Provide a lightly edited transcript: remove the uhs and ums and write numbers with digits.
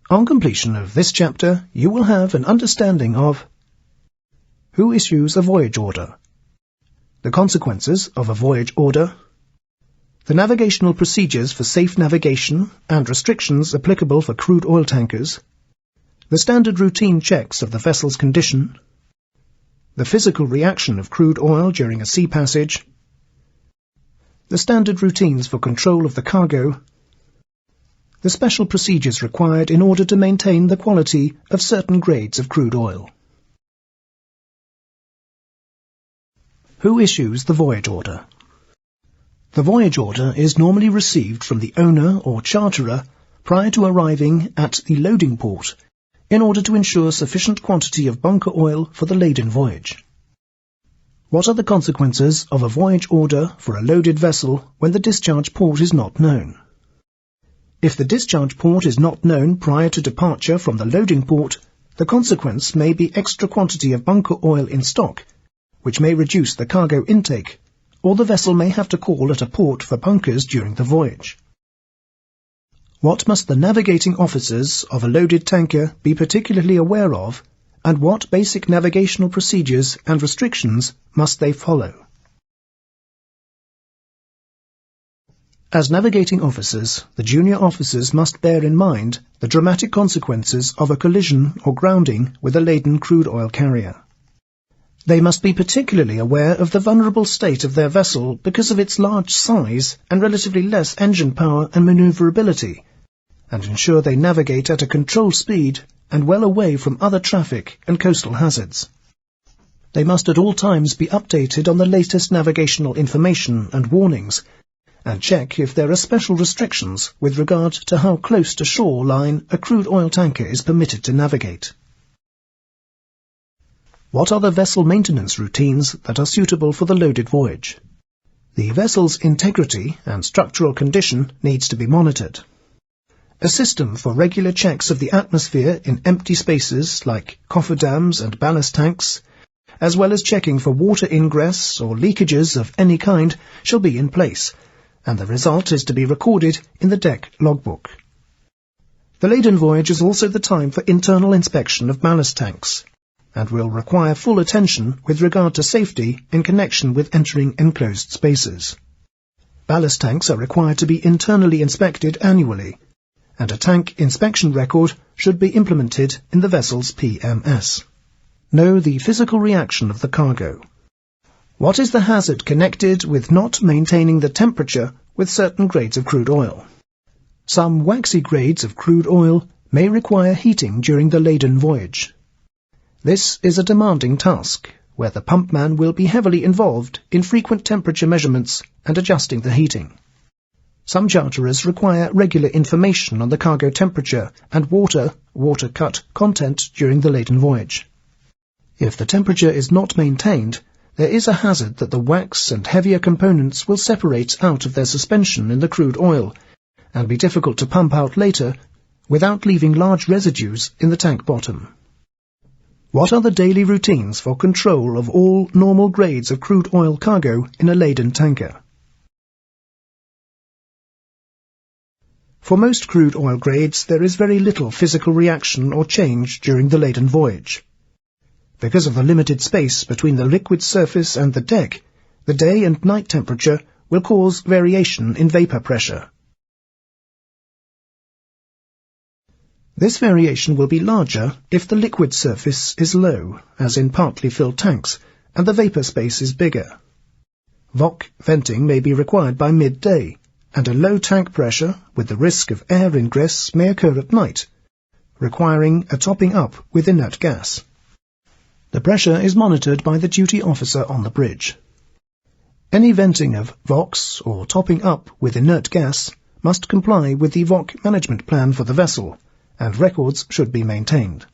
On completion of this chapter, you will have an understanding of who issues a voyage order, the consequences of a voyage order, the navigational procedures for safe navigation and restrictions applicable for crude oil tankers, the standard routine checks of the vessel's condition, the physical reaction of crude oil during a sea passage, the standard routines for control of the cargo, the special procedures required in order to maintain the quality of certain grades of crude oil. Who issues the voyage order? The voyage order is normally received from the owner or charterer prior to arriving at the loading port in order to ensure sufficient quantity of bunker oil for the laden voyage. What are the consequences of a voyage order for a loaded vessel when the discharge port is not known? If the discharge port is not known prior to departure from the loading port, the consequence may be extra quantity of bunker oil in stock, which may reduce the cargo intake, or the vessel may have to call at a port for bunkers during the voyage. What must the navigating officers of a loaded tanker be particularly aware of, and what basic navigational procedures and restrictions must they follow? As navigating officers, the junior officers must bear in mind the dramatic consequences of a collision or grounding with a laden crude oil carrier. They must be particularly aware of the vulnerable state of their vessel because of its large size and relatively less engine power and maneuverability, and ensure they navigate at a controlled speed and well away from other traffic and coastal hazards. They must at all times be updated on the latest navigational information and warnings, and check if there are special restrictions with regard to how close to shore line a crude oil tanker is permitted to navigate. What are the vessel maintenance routines that are suitable for the loaded voyage? The vessel's integrity and structural condition needs to be monitored. A system for regular checks of the atmosphere in empty spaces like cofferdams and ballast tanks, as well as checking for water ingress or leakages of any kind, shall be in place, and the result is to be recorded in the deck logbook. The laden voyage is also the time for internal inspection of ballast tanks, and will require full attention with regard to safety in connection with entering enclosed spaces. Ballast tanks are required to be internally inspected annually, and a tank inspection record should be implemented in the vessel's PMS. Know the physical reaction of the cargo. What is the hazard connected with not maintaining the temperature with certain grades of crude oil? Some waxy grades of crude oil may require heating during the laden voyage. This is a demanding task, where the pumpman will be heavily involved in frequent temperature measurements and adjusting the heating. Some charterers require regular information on the cargo temperature and water cut content during the laden voyage. If the temperature is not maintained, there is a hazard that the wax and heavier components will separate out of their suspension in the crude oil and be difficult to pump out later without leaving large residues in the tank bottom. What are the daily routines for control of all normal grades of crude oil cargo in a laden tanker? For most crude oil grades, there is very little physical reaction or change during the laden voyage. Because of the limited space between the liquid surface and the deck, the day and night temperature will cause variation in vapor pressure. This variation will be larger if the liquid surface is low, as in partly filled tanks, and the vapor space is bigger. VOC venting may be required by midday, and a low tank pressure with the risk of air ingress may occur at night, requiring a topping up with inert gas. The pressure is monitored by the duty officer on the bridge. Any venting of VOCs or topping up with inert gas must comply with the VOC management plan for the vessel, and records should be maintained.